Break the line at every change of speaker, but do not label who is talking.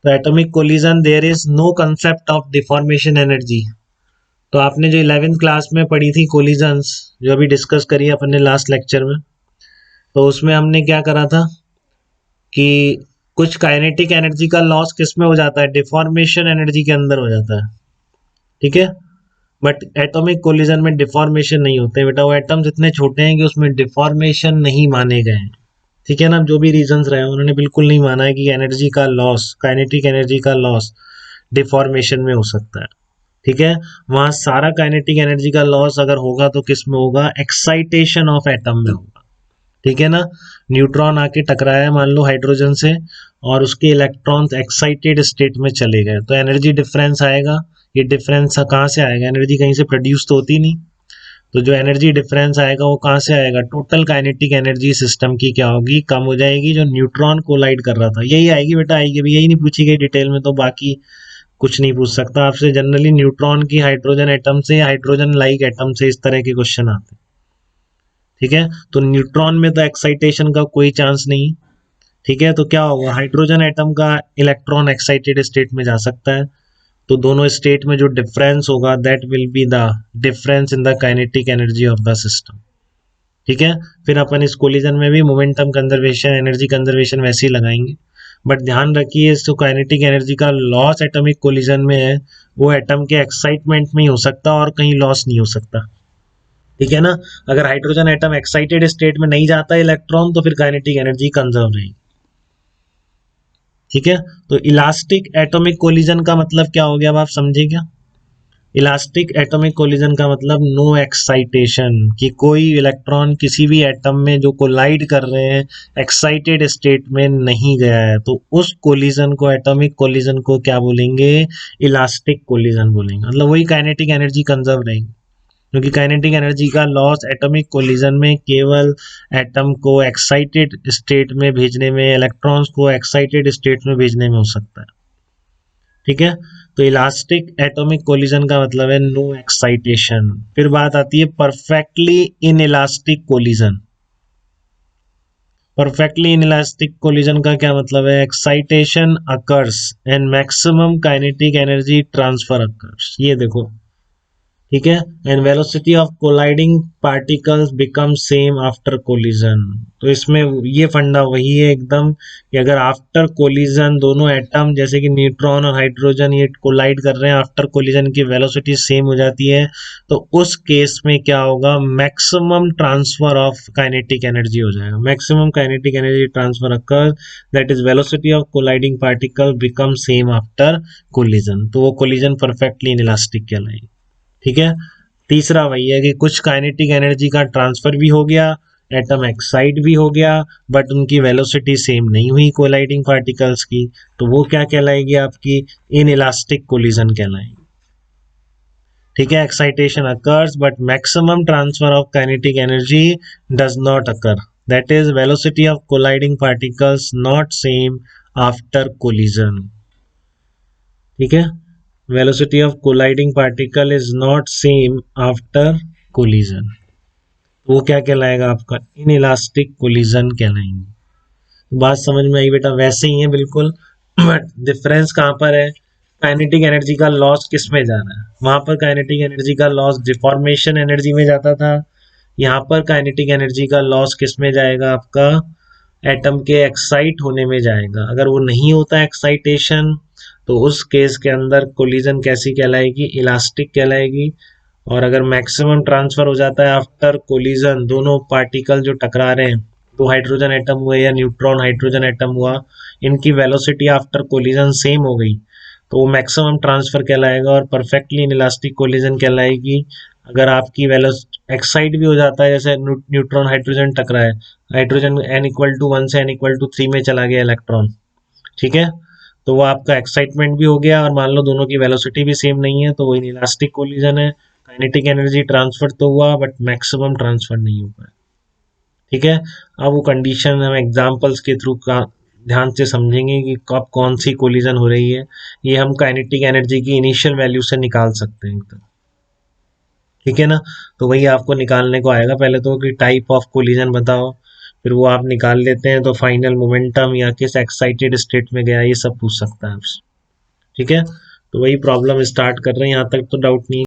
तो atomic collision there is no concept of deformation energy. तो आपने जो 11th क्लास में पढ़ी थी कोलिजन्स, जो अभी डिस्कस करी अपन ने लास्ट लेक्चर में, तो उसमें हमने क्या करा था कि कुछ काइनेटिक एनर्जी का लॉस किस में हो जाता है, डिफॉर्मेशन एनर्जी के अंदर हो जाता है, ठीक है। बट एटॉमिक कोलिजन में डिफॉर्मेशन नहीं होते बेटा, वो एटम्स इतने छोटे हैं कि उसमें डिफॉर्मेशन नहीं माने गए हैं, ठीक है ना। जो भी रीजंस रहे उन्होंने बिल्कुल नहीं माना है कि एनर्जी का लॉस, काइनेटिक एनर्जी का लॉस डिफॉर्मेशन में हो सकता है, ठीक है। वहां सारा काइनेटिक एनर्जी का लॉस अगर होगा तो किस में होगा, एक्साइटेशन ऑफ एटम में होगा, ठीक है ना। न्यूट्रॉन आके टकराया मान लो हाइड्रोजन से और उसके इलेक्ट्रॉन्स एक्साइटेड स्टेट में चले गए, तो एनर्जी डिफरेंस आएगा। ये डिफरेंस कहाँ से आएगा, एनर्जी कहीं से प्रोड्यूस तो होती नहीं, तो जो एनर्जी डिफरेंस आएगा वो कहाँ से आएगा, टोटल काइनेटिक एनर्जी सिस्टम की क्या होगी, कम हो जाएगी। जो न्यूट्रॉन कोलाइड कर रहा था यही आएगी बेटा, आएगी भी, यही नहीं पूछी गई डिटेल में, तो बाकी कुछ नहीं पूछ सकता आपसे। जनरली न्यूट्रॉन की हाइड्रोजन एटम से, हाइड्रोजन लाइक एटम से इस तरह के क्वेश्चन आते हैं, ठीक है। तो न्यूट्रॉन में तो एक्साइटेशन का कोई चांस नहीं, ठीक है। तो क्या होगा, हाइड्रोजन एटम का इलेक्ट्रॉन एक्साइटेड स्टेट में जा सकता है, तो दोनों स्टेट में जो डिफरेंस होगा that will be the difference in the kinetic energy of the system, ठीक है। फिर अपन इस कोलिजन में भी मोमेंटम कंजर्वेशन, एनर्जी कंजर्वेशन वैसे ही लगाएंगे, बट ध्यान रखिए जो काइनेटिक एनर्जी का लॉस एटॉमिक कोलिजन में है वो एटम के एक्साइटमेंट में ही हो सकता और कहीं लॉस नहीं हो सकता, ठीक है ना। अगर हाइड्रोजन एटम एक्साइटेड स्टेट में नहीं जाता इलेक्ट्रॉन तो फिर काइनेटिक एनर्जी कंजर्व रहेगी, ठीक है। तो इलास्टिक एटॉमिक कोलिजन का मतलब क्या हो गया, अब आप समझे क्या। इलास्टिक एटॉमिक कोलिजन का मतलब नो एक्साइटेशन, कि कोई इलेक्ट्रॉन किसी भी एटम में जो कोलाइड कर रहे हैं एक्साइटेड स्टेट में नहीं गया है, तो उस कोलिजन को, एटॉमिक कोलिजन को क्या बोलेंगे, इलास्टिक कोलिजन बोलेंगे। मतलब वही काइनेटिक एनर्जी कंजर्व रहेगी, क्योंकि काइनेटिक एनर्जी का लॉस एटॉमिक कोलिजन में केवल एटम को एक्साइटेड स्टेट में भेजने में, इलेक्ट्रॉन्स को एक्साइटेड स्टेट में भेजने में हो सकता है, ठीक है। तो इलास्टिक एटॉमिक कोलिजन का मतलब है नो एक्साइटेशन। फिर बात आती है perfectly in elastic collision. Perfectly in elastic collision का क्या मतलब है, excitation occurs and maximum kinetic energy transfer occurs, ये देखो, ठीक है। And velocity of colliding particles become same after collision. तो इसमें ये फंडा वही है एकदम कि अगर आफ्टर कोलिजन दोनों एटम जैसे कि न्यूट्रॉन और हाइड्रोजन ये कोलाइड कर रहे हैं, आफ्टर कोलिजन की वेलोसिटी सेम हो जाती है, तो उस केस में क्या होगा, maximum transfer of kinetic energy हो जाएगा। Maximum kinetic energy transfer occur, that is velocity of colliding particle become same after collision. तो वो कोलिजन परफेक्टली इनइलास्टिक कहलाएगी, ठीक है। तीसरा वही है कि कुछ काइनेटिक एनर्जी का ट्रांसफर भी हो गया, एटम एक्साइट भी हो गया, बट उनकी वेलोसिटी सेम नहीं हुई कोलाइडिंग पार्टिकल्स की, तो वो क्या कहलाएगी आपकी, इन इलास्टिक कोलिजन कहलाएगी, ठीक है। Excitation occurs but maximum transfer of kinetic energy does not occur, that is velocity of colliding particles not same after collision, ठीक है। velocity of colliding particle is not same after collision, वो क्या कहलाएगा आपका, inelastic collision कहलाएंगे। तो बात समझ में आई बेटा, वैसे ही है बिल्कुल, बट डिफरेंस कहाँ पर है, काइनेटिक एनर्जी का लॉस किस में जा रहा है, वहां पर काइनेटिक एनर्जी का लॉस डिफॉर्मेशन एनर्जी में जाता था, यहाँ पर काइनेटिक एनर्जी का लॉस किस में जाएगा आपका, एटम के एक्साइट होने में जाएगा। अगर वो नहीं होता एक्साइटेशन तो उस केस के अंदर कोलिजन कैसी कहलाएगी, इलास्टिक कहलाएगी। और अगर मैक्सिमम ट्रांसफर हो जाता है आफ्टर कोलिजन, दोनों पार्टिकल जो टकरा रहे हैं, तो हाइड्रोजन एटम हुए या न्यूट्रॉन हाइड्रोजन एटम हुआ, इनकी वेलोसिटी आफ्टर कोलिजन सेम हो गई, तो वो मैक्सिमम ट्रांसफर कहलाएगा और परफेक्टली इनइलास्टिक कोलिजन कहलाएगी। अगर आपकी वेलोसिटी एक्साइट भी हो जाता है, जैसे न्यूट्रॉन हाइड्रोजन टकरा है, हाइड्रोजन n=1 से n=3 में चला गया इलेक्ट्रॉन, ठीक है, तो वो आपका एक्साइटमेंट भी हो गया और मान लो दोनों की वेलोसिटी भी सेम नहीं है, तो वो इनइलास्टिक कोलिजन है। काइनेटिक एनर्जी ट्रांसफर तो हुआ बट मैक्सिमम ट्रांसफर नहीं हो पाया, ठीक है। अब वो कंडीशन हम एग्जांपल्स के थ्रू का ध्यान से समझेंगे कि कब कौन सी कोलिजन हो रही है, ये हम काइनेटिक एनर्जी की इनिशियल वैल्यू से निकाल सकते हैं एकदम, ठीक है ना। तो वही आपको निकालने को आएगा, पहले तो कि टाइप ऑफ कोलिजन बताओ, फिर वो आप निकाल लेते हैं तो फाइनल मोमेंटम या किस एक्साइटेड स्टेट में गया ये सब पूछ सकता है आपसे। ठीक है, तो वही प्रॉब्लम स्टार्ट कर रहे हैं, यहाँ तक तो डाउट नहीं है।